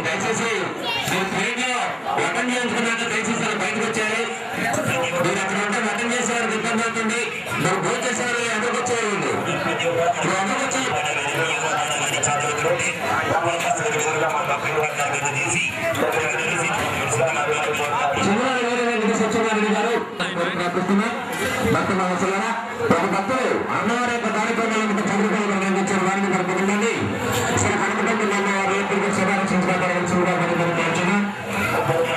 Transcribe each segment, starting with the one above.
దయచేసి అటెండ్ చేసుకున్నాక దయచేసి బయటకు వచ్చారు. మీరు అక్కడ ఉంటే అటెండ్ చేసేవారు ఇబ్బంది అవుతుంది. మీరు భోజనం చేసేవారు అందరికి వచ్చేవారు. అందరికి వచ్చి సత్యనారాయణ గారు భక్త మహోత్సవాల ప్రతి భక్తులు అమ్మవారి యొక్క కార్యక్రమాలను చంద్రబాబు నిర్వహించారు. వారిని జరుపుకుంటుంది. శ్రీ కనకపల్లి అమ్మవారి శుభాకాంక్షలుగా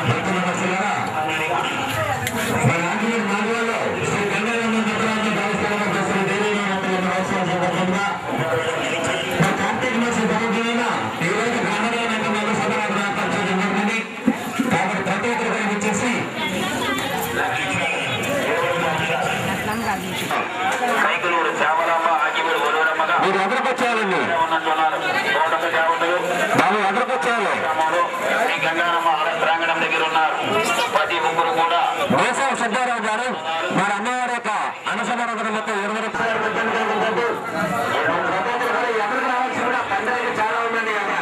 భక్త మహోత్సవాల మన ఆంజనేయ మార్గాల్లో శ్రీ గంగారమ్మ భద్రాంత దేవస్థానం శ్రీ దేవీ మహోత్సవం సందర్భంగా కార్తీక మాస పర్వదిన ఈరోజు గ్రామీణ సభలు ఏర్పరచడం జరిగింది. కాబట్టి ప్రతి ఒక్కరు వచ్చేసి మీరు ఎదురుకొచ్చేయాలండి. బాబు ఎదురుకొచ్చేయాలి. గంగారమ్మ ప్రాంగణం దగ్గర ఉన్నారు. ప్రతి ఒక్కరు కూడా వేసవి సిద్ధారావు గారు మరి అమ్మవారి యొక్క అనుసంధానం మొత్తం 20 రూపాయలు ఎక్కడికి రావాల్సి కూడా పండుగ చాలా ఉందండి. కదా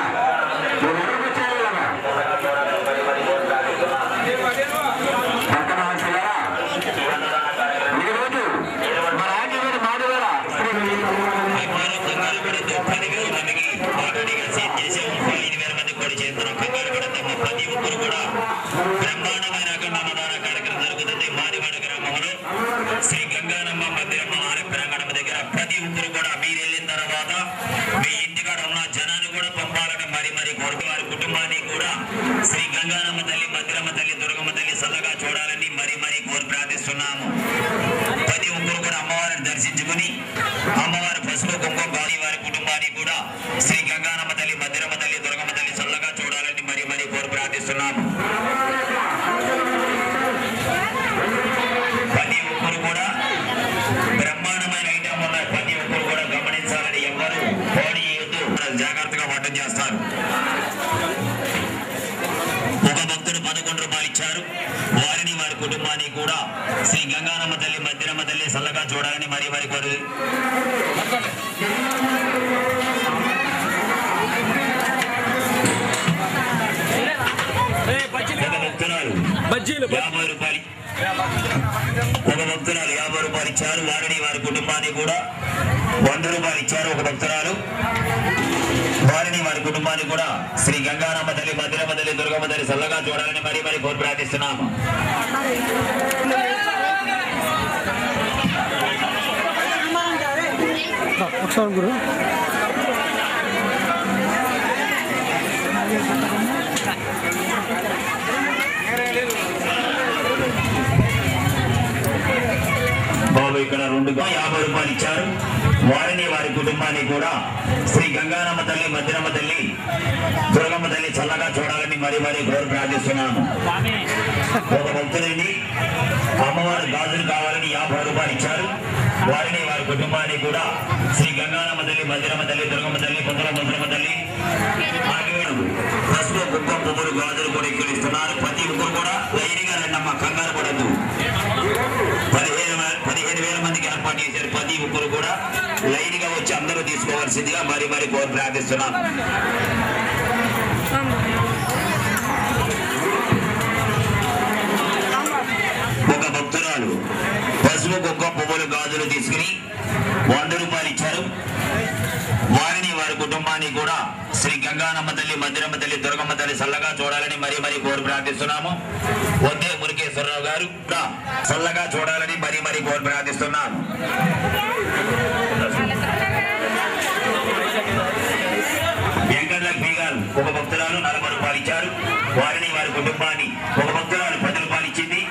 మీరు ఎదురుకొచ్చేయాలి. ఈరోజు మన ఆంజనేయుడి మాధవర ప్రతి ఒక్కరు కూడా బ్రహ్మాండమైన అన్నదాన కార్యక్రమం జరుగుతుంది. మాదివాడ గ్రామంలో శ్రీ గంగారమ్మ మందిరమ్మ ఆలయ ప్రాంగణం దగ్గర ప్రతి ఒక్కరు కూడా మీరు వెళ్ళిన తర్వాత మీ ఇంటికాడ ఉన్న జనాన్ని కూడా పంపాలని మరి కోరుకు వారి కుటుంబాన్ని కూడా శ్రీ గంగారమ్మ తల్లి, మందిరమ్మ తల్లి, దుర్గమ్మ తల్లి సల్లగా చూడాలని మరి కోరి ప్రార్థిస్తున్నాము. ప్రతి ఒక్కరు కూడా అమ్మవారిని దర్శించుకుని అమ్మవారి పసుపు కుంకుమ గాలి వారి కుటుంబాన్ని కూడా శ్రీ గంగారమ్మ తల్లి, మందిరమ్మ తల్లి, దుర్గమ్మ తల్లి సల్లగా చూడాలని మరి కోరి ప్రార్థిస్తున్నాము. ప్రతి ఒక్కరు కూడా బ్రహ్మాండమైన ఐటమ్ ఉన్నాయి. ప్రతి ఒక్కరు కూడా గమనించాలని ఎవరు పోనీ జాగ్రత్తగా వంటం చేస్తారు. ఒక భక్తుడు 11 రూపాయలు ఇచ్చారు. వారిని వారి కుటుంబాన్ని కూడా శ్రీ గంగారమ్మ తల్లి, మందిరమ్మ తల్లి సల్లగా చూడాలని మరి కోరు. బజ్జీలు 50 రూపాయలు ఒక భక్తురాలు 50 రూపాయలు ఇచ్చారు. వారిని వారి కుటుంబాన్ని కూడా 100 రూపాయలు ఇచ్చారు. ఒక భక్తురాలు వారిని వారి కుటుంబాన్ని కూడా శ్రీ గంగారమ్మ తల్లి, మందిరమ్మ తల్లి, దుర్గమ్మ తల్లి సల్లగా చూడాలని మరి కోరి ప్రార్థిస్తున్నాము. గురు బాబు ఇక్కడ 50 రూపాయలు ఇచ్చారు. వారిని వారి కుటుంబాన్ని కూడా శ్రీ గంగారమ్మ తల్లి, మందిరమ్మ తల్లి, దుర్గమ్మ తల్లి చల్లగా చూడాలని మరి కోరి ప్రార్థిస్తున్నాను. ఒక భక్తుడిని అమ్మవారి గాజులు కావాలని 50 రూపాయలు ఇచ్చారు. వారిని వారి కుటుంబాన్ని కూడా శ్రీ గంగారమ్మ తల్లి, మందిరమ్మ తల్లి, దుర్గమ్మ తల్లి, ముద్రమ్మ తల్లి పసుపు కుంకుమ పువ్వులు గాజులు కూడా ఎక్కువ ప్రతి ఒక్కరు కూడా లైన్గా రండమ్మ, కంగారు పడద్దు. 15,000 మందికి ఏర్పాటు చేశారు. ప్రతి ఒక్కరు కూడా లైన్ గా వచ్చి అందరూ తీసుకోవాల్సిందిగా మరి కోరి ప్రార్థిస్తున్నాం. ఒక భక్తురాలు పసుపు కుంకుమ పువ్వులు గాజులు తీసుకుని 100 రూపాయలు ఇచ్చారు. వారిని వారి కుటుంబాన్ని కూడా శ్రీ గంగారమ్మ తల్లి, మందిరమ్మ తల్లి, దుర్గమ్మ తల్లి సల్లగా చూడాలని మరి కోరి ప్రార్థిస్తున్నాము. వద్దే మురికేశ్వరరావు గారు సల్లగా చూడాలని మరి కోరి ప్రార్థిస్తున్నాము. వెంకటలక్ష్మి గారు ఒక భక్తురాలు 40 రూపాయలు ఇచ్చారు. వారిని వారి కుటుంబాన్ని ఒక భక్తురాలు 10 రూపాయలు ఇచ్చింది.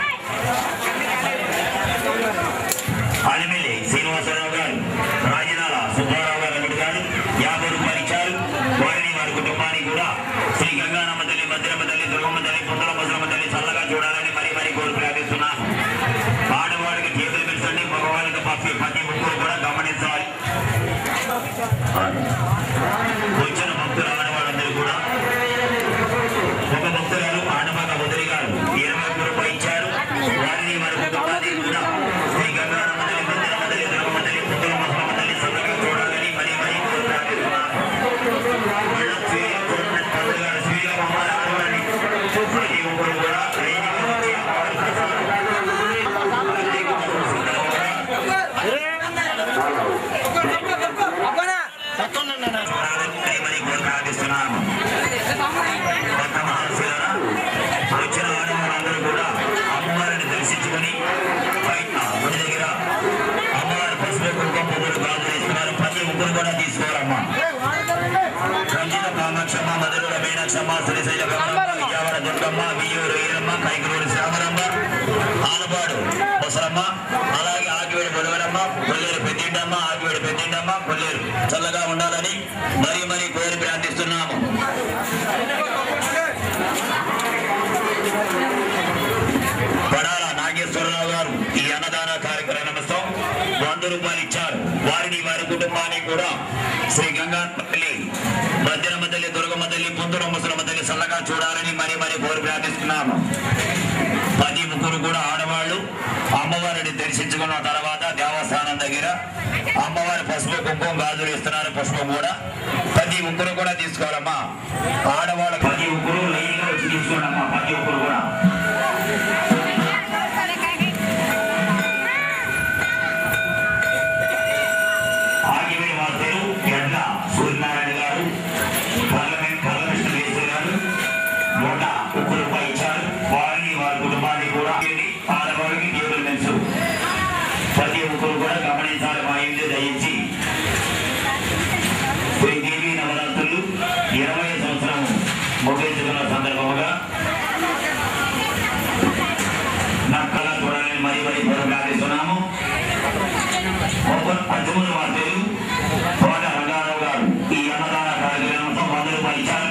అలిమిల్లి శ్రీనివాసరావు గారు, రాజనాల సుబ్బారావు గారు 50 రూపాయలు ఇచ్చారు. వారిని వారి కుటుంబాన్ని కూడా శ్రీ గంగారమ్మ తల్లి, మందిరమ్మ తల్లి, దుర్గమ్మ తల్లి, ముద్రమ్మ తల్లి చల్లగా చూడాలని మరి కోరి ప్రార్థిస్తున్నాను. ఆడవాడికి చేతులు పెంచండి, మగవాళ్ళకి ప్రతి ఒక్కరు కూడా గమనించాలి. వచ్చిన భక్తులు ఆడవాళ్ళందరూ కూడా ఒక భక్తులను ఆడమగ కొల్లేరమ్మ, అలాగే ఆకివేడి పొడవరమ్మ, కొల్లేరు పెద్దిండమ్మ, ఆకివేడి పెద్దిండమ్మ, కొల్లేరు చల్లగా ఉండాలని మరీ మరీ కోరి ప్రార్థిస్తున్నాము. పడాల నాగేశ్వరరావు గారు ఈ అన్నదాన కార్యక్రమం 100 రూపాయలు ఇచ్చారు. వారిని వారి కుటుంబాన్ని కూడా శ్రీ గంగాపల్లి మధ్యరమ్మ తల్లి, దుర్గమ్మ తల్లి, పుంతుల ముసలమ్మ తల్లి చల్లగా చూడాలని మరీ మరీ కోరి ప్రార్థిస్తున్నాము. 10 ముగ్గురు కూడా ఆడవాళ్లు అమ్మవారిని దర్శించుకున్న తర్వాత దేవస్థానం దగ్గర అమ్మవారి పసుపు కుంకుమ గాజులు ఇస్తున్నారు. పసుపు కూడా 10 ముగ్గురు కూడా తీసుకోవాలమ్మా. ఆడవాళ్ళ 10 ముగ్గురు లైన్గా వచ్చి తీసుకోండమ్మా. 10 ముగ్గురు కూడా ఆగివేడి వాసులు ఎడ్ల సూర్యనారాయణ గారు, కల్లకృష్ణ గారు 101 రూపాయలు ఇచ్చారు. వారిని వారి కుటుంబాన్ని కూడా ఆడవారికి టేబుల్ మెన్స్ 10 ముగ్గురు కూడా గమనించాలి. మా ఇంటి దయించి శ్రీ దేవి నవరాత్రులు 20 సంవత్సరం ముగించుకున్న సందర్భంగా నక్కల చూడాలని మరీ మరీ ప్రార్థిస్తున్నాము. 13 వార్తలు తోట రంగారావు గారు ఈ అన్నదాన కార్యక్రమం 100 రూపాయలు ఇచ్చారు.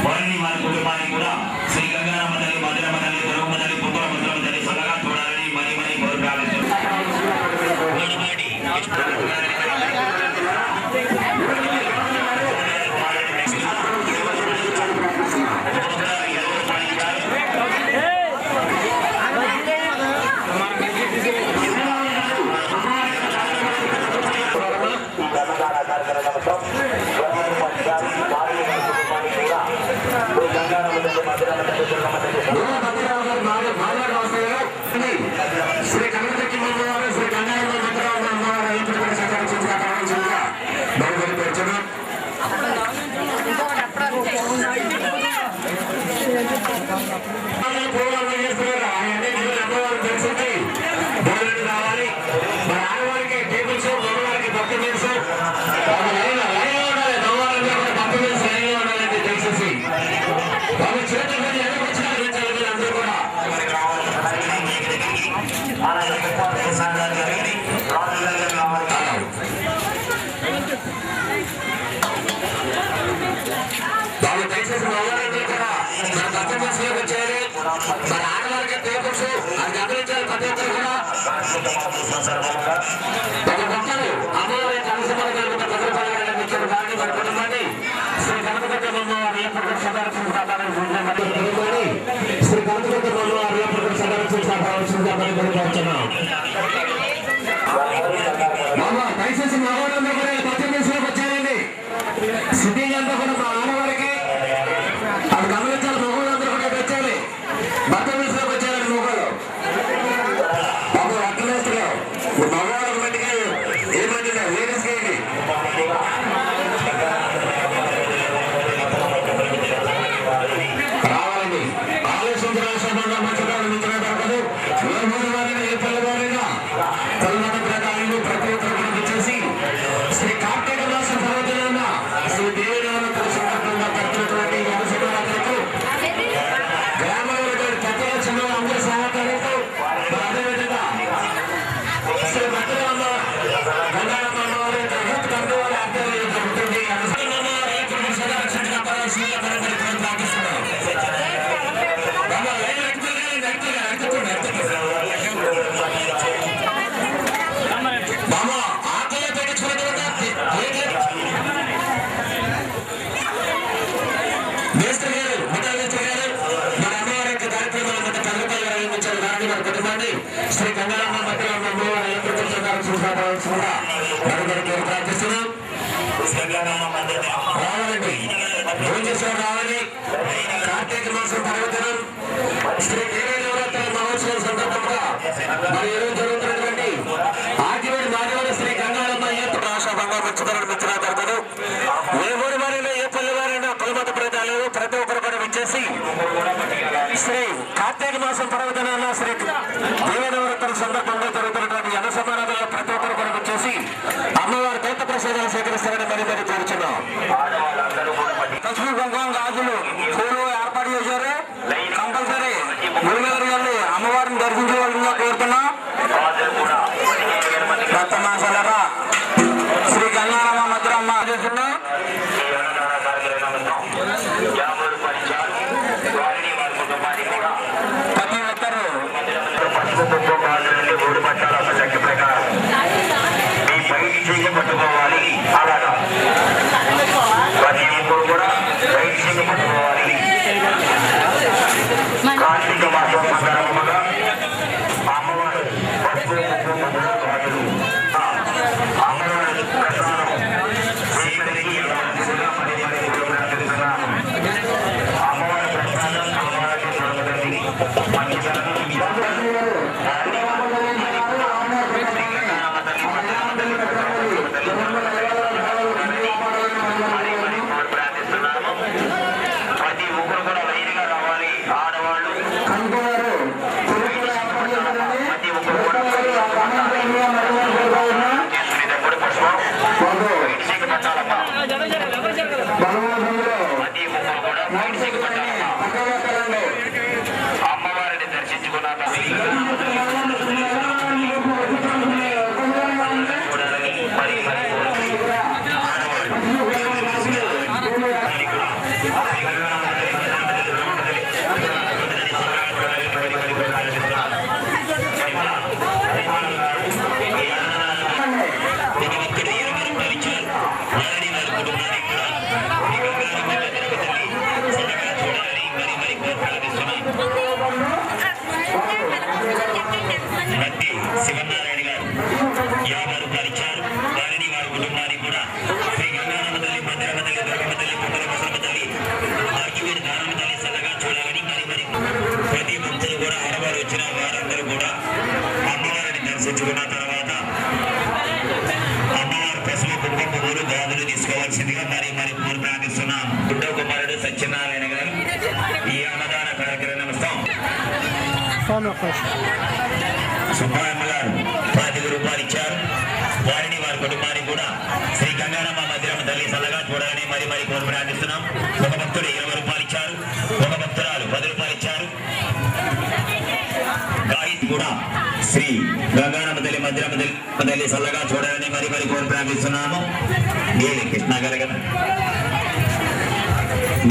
వారిని వారి కుటుంబానికి కూడా శ్రీ గంగారమ్మ తల్లి, మధురమ్మ తల్లి, దుర్గమ్మ తల్లి, పుత్ర ముసలమ్మ తల్లి చల్లగా చూడాలని మరీ మరీ ప్రార్థిస్తున్నాము. శ్రీ కనకకి అమ్మవారు, శ్రీ గంగారమ్మ మంత్రాలు అమ్మవారు ఏర్పడి సహకరించిన కావాల్సిందిగా బహుమతి పెంచడం. అమ్మవారు తెలిసింది బోర్డు రావాలి. మన ఆడవారికి టేబుల్స్, మగవారికి పప్పు మీల్స్ లైన్లో ఉండాలి. మగవారంగా కూడా పప్పు మీల్స్ లైన్లో ఉండాలంటే తెలిసేసి వాళ్ళు చేతులు పెట్టి ఎదుర్కొచ్చిన అందరూ కూడా వాళ్ళు దయచేసి మగవారందరూ కూడా మన పప్పు మీల్స్లోకి వచ్చేయాలి. మన ఆడవారికి టేబుల్స్ అది గమనించాలి. ప్రతి ఒక్కరు కూడా ఒక భక్తులు అమ్మవారి కలసమల గారు 10 రూపాయలు ఇచ్చారు. దాన్ని మన కుటుంబాన్ని శ్రీ కనకదుర్గ అమ్మవారి ఏర్పడిన సదారక్షణ కాపాడాలని శ్రీ కనకదుర్గ అమ్మవారి ఏర్పడిన సదారక్షణ కాపాడాల్సిందిగా పరిగణించున్నాం. దయచేసి మగవారందరూ కూడా పప్పు మీల్స్లోకి వచ్చారండి. సిట్టింగ్ అంతా కూడా మా ఆడవారికి అది గమనించాలి. మగవాళ్ళందరూ కూడా వచ్చాలి. పప్పు మీల్స్లోకి వచ్చారండి. మగవాళ్ళు బాబు అట్లేస్తున్నాం. మగవాళ్ళకి మట్టికి ఏమంటున్నా లేడీస్ కి రావాలండి. ఆలోచించిన మంచిదాన్ని మిత్రులు దొరకదు. ఏ మూడు వారైనా ఏ పల్లె వారైనా తలమత ప్రకారంలో ప్రతి ఒక్కరు చేసి శ్రీ కార్తీక మాసం పర్వదినాన శ్రీ దేవి నవరాత్రుల సందర్భంగా కట్టినటువంటి శివరాత్రులకు గ్రామంలో పెద్దల చిన్న అందరి సహకారంతో అదేవిధంగా శ్రీ మధ్యరమ్మ గంగారమ్మ అమ్మవారి యూత్ కమిటీ వారి ఆధ్వర్యంలో జరుగుతుంది. సదారక్షణ కాపాడాల్సిందిగా ప్రార్థిస్తున్నాం. ఆకలి పెట్టించుకున్నటువంటి మేస్త్రి గారు, మిఠాయి మేస్త్రి గారు మన అమ్మవారి యొక్క కార్యక్రమాలు 10 రూపాయలు నిర్వహించారు. దాన్ని వారి కుటుంబాన్ని శ్రీ గంగారమ్మ మధ్యరమ్మ అమ్మవారి ఏర్పడిన సదారక్షణ మరొకరికి ప్రార్థిస్తున్నాం. రావాలండి, భోజేశ్వరం రావాలి. కార్తీక మాసం పర్వదినం శ్రీ దేవి నవరాత్రుల మహోత్సవం సందర్భంగా మరి ఈరోజు జరుగుతున్నటువంటి ఆకివేడి మాదివారి శ్రీ గంగారమ్మ ఏర్పడి ఆశాభంగా ముచ్చుదలను మిత్రులు జరుగుతారు. ఏ ఊరి వారైనా ఏ పల్లె వారైనా కులమత ప్రజలు ప్రతి ఒక్కరు కూడా విచ్చేసి శ్రీ కార్తీక మాసం పర్వదినాన శ్రీ దేవి నవరాత్రుల సందర్భంగా జరుగుతున్నటువంటి అన్న సమారాధనలో ప్రతి ఒక్కరు కూడా విచ్చేసి అమ్మవారి తీర్థ ప్రసాదాలు సేకరిస్తారని మరీ మరీ కోరుచున్నాం. పసుపు కుంకుమ గాజులు పూలు ఏర్పాటు చేశారు. కంపల్సరీ గురుగారు అమ్మవారిని దర్శించవలసిందిగా కోరుతున్నాం. శివనారాయణ గారు 50 రూపాయలు ఇచ్చారు. వారిని వారి కుటుంబానికి కూడా శ్రీ గంగానమ్మ తల్లి, మధ్యరమ్మ తల్లి, దుర్గమ్మ తల్లి, పొంగల ముసలమ్మ తల్లి, ఆర్కివేడి దానమ్మ తల్లి చల్లగా చూడాలని మరి ప్రతి భక్తులు కూడా ఆడవారు వచ్చిన వారందరూ కూడా అమ్మవారిని దర్శించుకున్న తర్వాత అమ్మవారి పసుపు, కుంకుమ, పువ్వులు, గాజులు తీసుకోవాల్సిందిగా మరి పూర్తి ప్రార్థిస్తున్నాం. బుడ్డ కుమారుడు సత్యనారాయణ గారు ఈ అన్నదాన కార్యక్రమం సుబ్బాయమ్మ గారు 10 రూపాయలు ఇచ్చారు. వారిని వారి కుటుంబానికి కూడా శ్రీ గంగానమ్మ మధ్యరమ్మ తల్లి చల్లగా చూడాలని మరి కోరి ప్రార్థిస్తున్నాం. ఒక భక్తుడు 20 రూపాయలు ఇచ్చారు. ఒక భక్తురాలు 10 రూపాయలు ఇచ్చారు. గాయత్రి కూడా శ్రీ గంగానమ్మ తల్లి, మధ్యరమ్మ తల్లి చల్లగా చూడాలని మరి కోరి ప్రార్థిస్తున్నాము. నీలి కృష్ణ గారు కదా,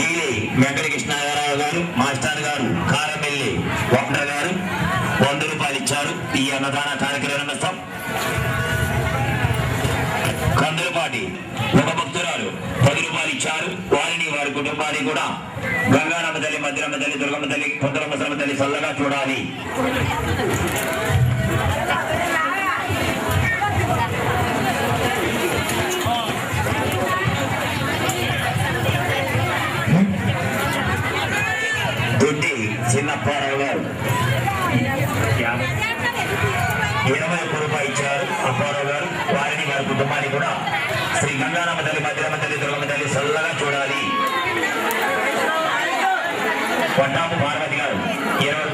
నీలి వెంకట కృష్ణారావు గారు, మాస్టర్ గారు, కారమెల్లి వక్ర గారు 100 రూపాయలు ఇచ్చారు. ఈ అన్నదాన కార్యక్రమం కందులపాటి ఒక భక్తురాలు 10 రూపాయలు ఇచ్చారు. వారిని వారి కుటుంబానికి కూడా గంగానమ్మ తల్లి, మధ్యరమ్మ తల్లి, దుర్గమ్మ తల్లి, పొంగల ముసలమ్మ తల్లి చల్లగా చూడాలి. దొడ్డి చిన్నప్పారావు గారు 21 రూపాయలు ఇచ్చారు. అప్పారావు గారు వారిని వారి కుటుంబానికి కూడా శ్రీ గంగానమ్మ తల్లి, మధ్యరమ్మ తల్లి, దుర్గమ్మ తల్లి చల్లగా చూడాలి. కొట్టాపు పార్వతి గారు 20